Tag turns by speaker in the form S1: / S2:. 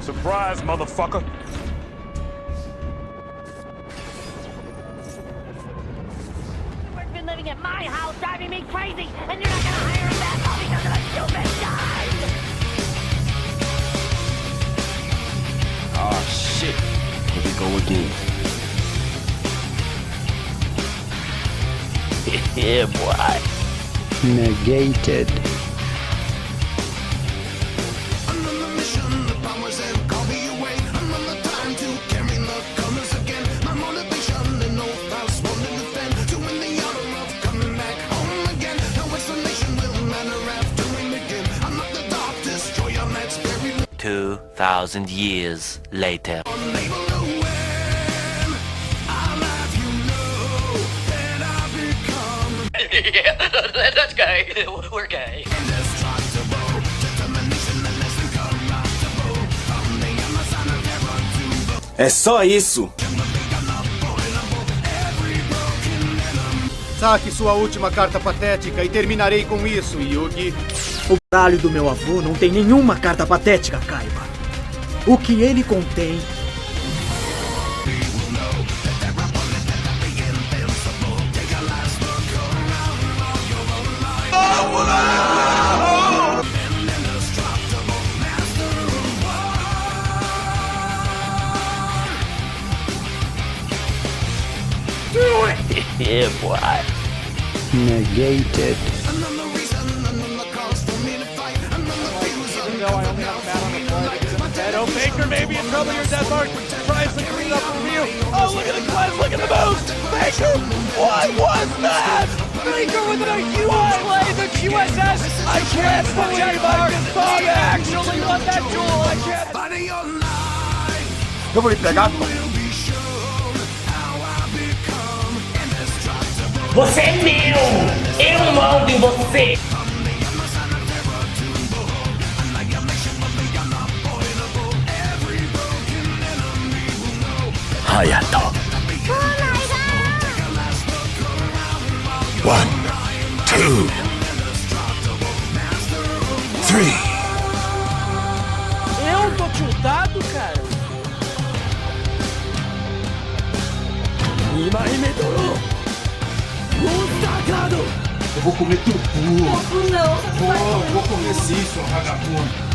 S1: Surprise, motherfucker.
S2: You've been living at my house, driving me crazy, and you're not gonna hire him back all because of a stupid guy!
S3: Oh shit. Here we go again. Yeah, boy.
S4: Negated.
S3: Two 2,000 years later.
S5: Yeah, that's gay. We're gay.
S1: É só isso.
S6: Saque sua última carta patética e terminarei com isso, Yugi.
S7: O baralho do meu avô não tem nenhuma carta patética, Kaiba. O que ele contém...
S3: Yeah, boy.
S4: Negated.
S8: Oh, Baker may be in trouble. Your death mark tries to clean up from you. Oh, look at the cleanse, look at the moves. Baker, what was that? Baker with a huge play, the QSS. I can't believe this song actually won that duel. I can't.
S1: Eu vou lhe pegar.
S5: Você é meu! Eu mando em você!
S3: Hayato. One, two, three.
S8: Eu tô tiltado, cara.
S6: Eu vou comer teu cu.
S9: Não,
S6: Vou comer sim, seu vagabundo.